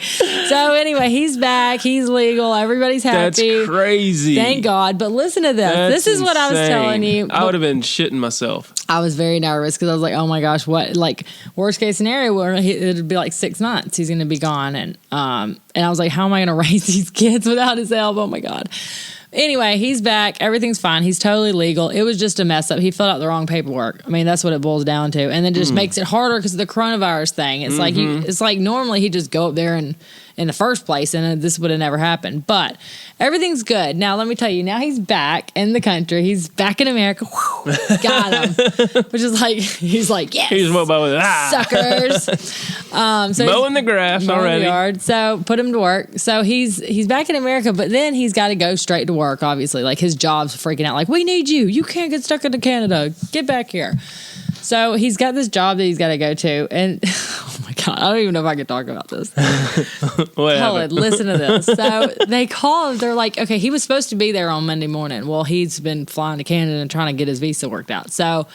So anyway, he's back. He's legal. Everybody's happy. That's crazy. Thank God. But listen to this. This is what I was telling you. I would have been shitting myself. I was very nervous because I was like, oh my gosh, what? Like worst case scenario, it'd be like 6 months. He's going to be gone. And I was like, how am I going to raise these kids without his help? Oh my God. Anyway, he's back. Everything's fine. He's totally legal. It was just a mess up. He filled out the wrong paperwork. I mean, that's what it boils down to. And then it just makes it harder because of the coronavirus thing. It's like normally he'd just go up there and in the first place, and this would have never happened. But everything's good. Now, let me tell you, now he's back in the country. He's back in America. Whew, got him. Which is like, he's like, yes, he's suckers. So mowing the grass already. The yard. So put him to work. So he's back in America, but then he's got to go straight to work, obviously. Like his job's freaking out. Like, we need you. You can't get stuck into Canada. Get back here. So he's got this job that he's got to go to. And oh my God, I don't even know if I can talk about this. Cullen, listen to this. So they call him. They're like, okay, he was supposed to be there on Monday morning. Well, he's been flying to Canada and trying to get his visa worked out. So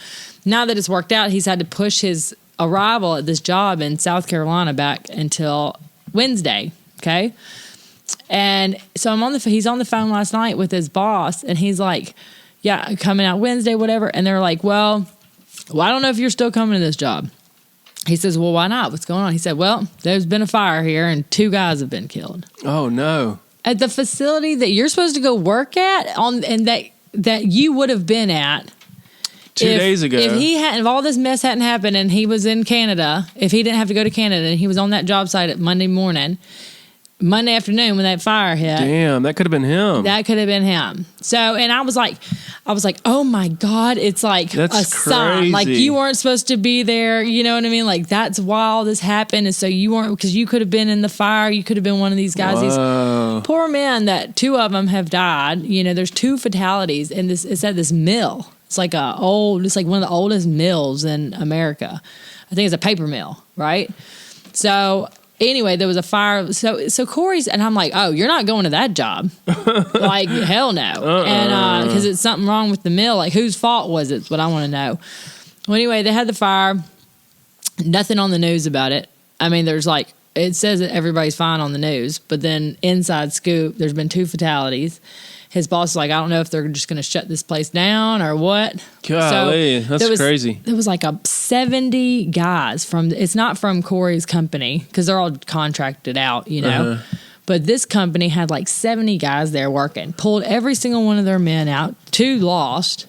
now that it's worked out, he's had to push his arrival at this job in South Carolina back until Wednesday. Okay. And so he's on the phone last night with his boss and he's like, yeah, coming out Wednesday, whatever. And they're like, well, I don't know if you're still coming to this job. He says, well, why not? What's going on? He said, well, there's been a fire here and 2 guys have been killed. Oh, no. At the facility that you're supposed to go work at and that you would have been at 2 days ago. If all this mess hadn't happened and he was in Canada, if he didn't have to go to Canada and he was on that job site at Monday afternoon when that fire hit. Damn, that could have been him. That could have been him. So, and I was like, oh my God, it's like that's a sign. Crazy. Like you weren't supposed to be there. You know what I mean? Like that's why all this happened. And so you weren't, because you could have been in the fire. You could have been one of these guys. Whoa. These poor men that 2 of them have died. You know, there's 2 fatalities and it's at this mill. It's like it's like one of the oldest mills in America. I think it's a paper mill, right? So anyway, there was a fire. So Corey's, and I'm like, oh, you're not going to that job. Like, hell no. And because it's something wrong with the mill. Like, whose fault was it? Is what I want to know. Well, anyway, they had the fire. Nothing on the news about it. I mean, there's like, it says that everybody's fine on the news, but then inside scoop, there's been 2 fatalities. His boss is like, I don't know if they're just going to shut this place down or what. Golly, that's crazy. There was like 70 guys it's not from Corey's company because they're all contracted out, you know. Uh-huh. But this company had like 70 guys there working, pulled every single one of their men out, 2 lost.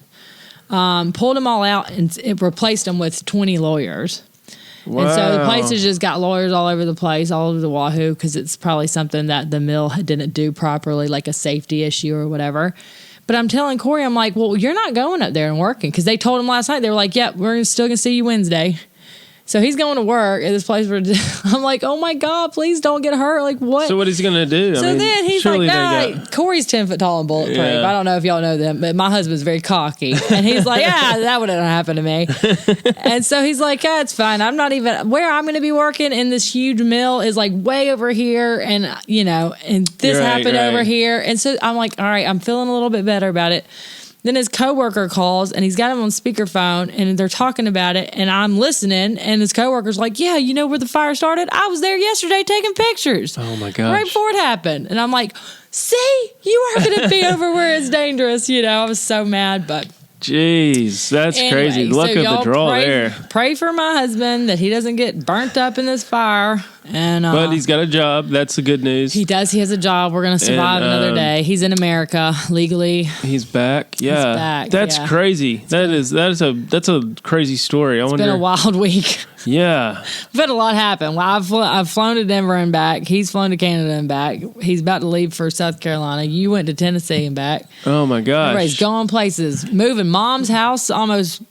pulled them all out and it replaced them with 20 lawyers. Wow. And so the place has just got lawyers all over the place, all over the wahoo, because it's probably something that the mill didn't do properly, like a safety issue or whatever. But I'm telling Corey, I'm like, well, you're not going up there and working, because they told him last night, they were like, yep, we're still going to see you Wednesday. So he's going to work at this place where I'm like, oh my God, please don't get hurt. Like, what? So what is he going to do? So then he's like, nah, Corey's 10 foot tall and bulletproof. Yeah. I don't know if y'all know them, but my husband's very cocky. And he's like, yeah, that wouldn't happen to me. And so he's like, yeah, it's fine. I'm not even, where I'm going to be working in this huge mill is like way over here. And, you know, and this happened over here. And so I'm like, all right, I'm feeling a little bit better about it. Then his coworker calls and he's got him on speakerphone and they're talking about it and I'm listening and his coworker's like, yeah, you know where the fire started? I was there yesterday taking pictures. Oh my gosh. Right before it happened. And I'm like, see, you are going to be over where it's dangerous. You know, I was so mad, but. Jeez, that's crazy. Luck of the draw there. Pray for my husband that he doesn't get burnt up in this fire. And but he's got a job. That's the good news. He does. He has a job. We're going to survive another day. He's in America legally. He's back. Yeah, he's back. That's crazy. That's a crazy story. It's been a wild week. Yeah, we've had a lot happen. Well, I've flown to Denver and back. He's flown to Canada and back. He's about to leave for South Carolina. You went to Tennessee and back. Oh my gosh! Everybody's going places. Moving mom's house almost.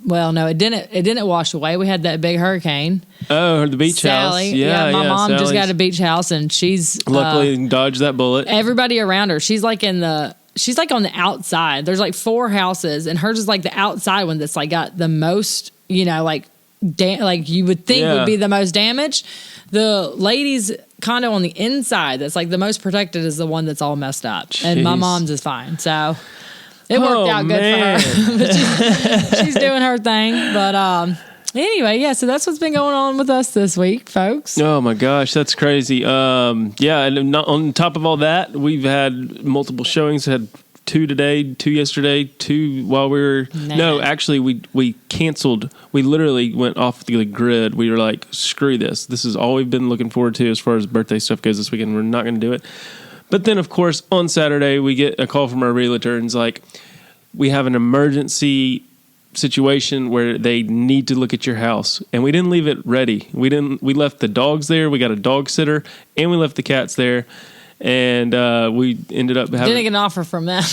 Well, no, it didn't. It didn't wash away. We had that big hurricane. Oh, the beach Sally. house. Yeah, my mom just got a beach house, and she's luckily dodged that bullet. Everybody around her, she's like on the outside. There's like 4 houses, and hers is like the outside one that's like got the most, you know, like you would think would be the most damage. The lady's condo on the inside that's like the most protected is the one that's all messed up, and my mom's is fine. So. It worked out good for her. But she's doing her thing. But anyway, yeah, so that's what's been going on with us this week, folks. Oh, my gosh, that's crazy. Yeah, and on top of all that, we've had multiple showings. Had 2 today, 2 yesterday, 2 while we were... No, actually, we canceled. We literally went off the grid. We were like, screw this. This is all we've been looking forward to as far as birthday stuff goes this weekend. We're not going to do it. But then, of course, on Saturday, we get a call from our realtor, and it's like, we have an emergency situation where they need to look at your house. And we didn't leave it ready. We left the dogs there. We got a dog sitter, and we left the cats there. And we ended up having... Didn't get an offer from them.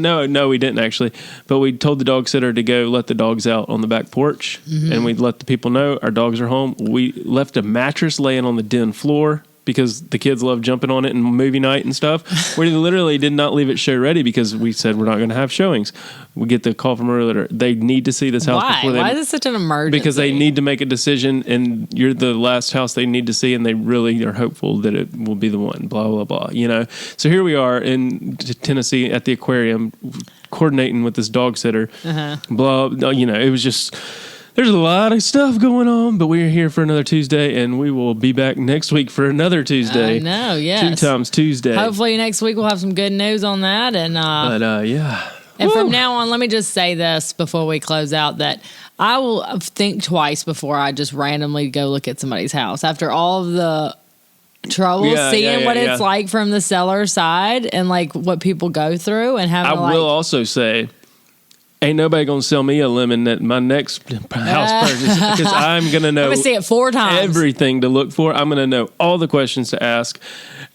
No, we didn't actually. But we told the dog sitter to go let the dogs out on the back porch, and we let the people know our dogs are home. We left a mattress laying on the den floor, because the kids love jumping on it and movie night and stuff. We literally did not leave it show ready because we said we're not going to have showings. We get the call from a realtor. They need to see this house. Why is it such an emergency? Because they need to make a decision, and you're the last house they need to see, and they really are hopeful that it will be the one, blah, blah, blah. You know? So here we are in Tennessee at the aquarium coordinating with this dog sitter. Blah, you know, it was just... There's a lot of stuff going on, but we're here for another Tuesday, and we will be back next week for another Tuesday. I know, yes. 2 times Tuesday. Hopefully next week we'll have some good news on that. And yeah. And from now on, let me just say this before we close out, that I will think twice before I just randomly go look at somebody's house. After all of the trouble seeing what it's like from the seller side and like what people go through and having I will also say... Ain't nobody going to sell me a lemon at my next house purchase, because I'm going to know I'm gonna see it 4 times. Everything to look for. I'm going to know all the questions to ask.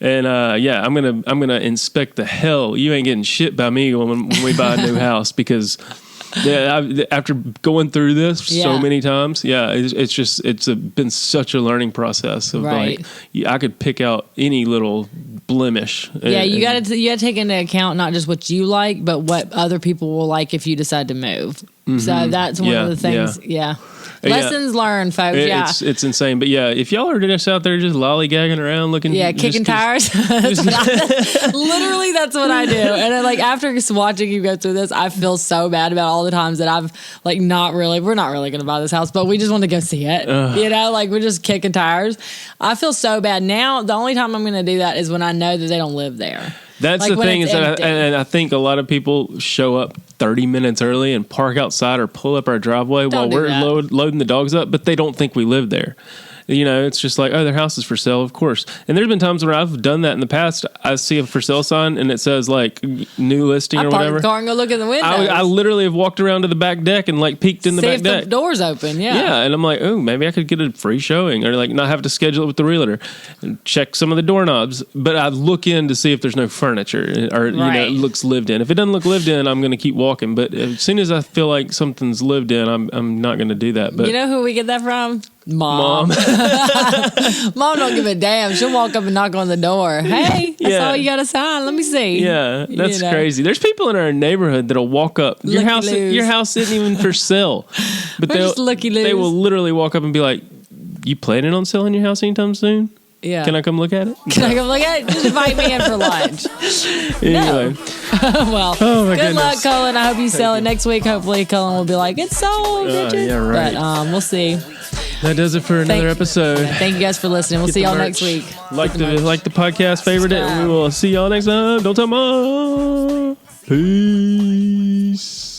And I'm going to inspect the hell. You ain't getting shit by me when we buy a new house, because after going through this so many times, it's been such a learning process of like I could pick out any little blemish. You got to take into account not just what you like, but what other people will like if you decide to move. So that's one of the things. Lessons learned, folks. It's insane. But if y'all are just out there just lollygagging around looking, kicking tires. Literally, that's what I do. And then, like, after watching you go through this, I feel so bad about all the times that I've like we're not really going to buy this house, but we just want to go see it. You know, like we're just kicking tires. I feel so bad now. The only time I'm going to do that is when I know that they don't live there. That's like the thing is that I think a lot of people show up 30 minutes early and park outside or pull up our driveway while we're loading the dogs up, but they don't think we live there. It's just like, oh, their house is for sale, of course. And there's been times where I've done that in the past. I see a for sale sign and it says like new listing or whatever. I park the car and go look in the window. I literally have walked around to the back deck and like peeked in the back deck. See if the door's open, Yeah, and I'm like, oh, maybe I could get a free showing, or like not have to schedule it with the realtor and check some of the doorknobs. But I look in to see if there's no furniture or it looks lived in. If it doesn't look lived in, I'm going to keep walking. But as soon as I feel like something's lived in, I'm not going to do that. But you know who we get that from? Mom. Mom don't give a damn. She'll walk up and knock on the door. Hey, I saw you got a sign. Let me see. Yeah, that's crazy. There's people in our neighborhood that'll walk up. Your house isn't even for sale. But they will literally walk up and be like, you planning on selling your house anytime soon? Yeah. Can I come look at it? Just invite me in for lunch. Anyway. Well, good luck, Cullen. I hope you sell it next week. Hopefully, Cullen will be like, it's sold. Yeah, right. But we'll see. That does it for another episode. Thank you guys for listening. We'll see y'all next week. Like the podcast, favorite it, and we will see y'all next time. Don't tell Mom. Peace.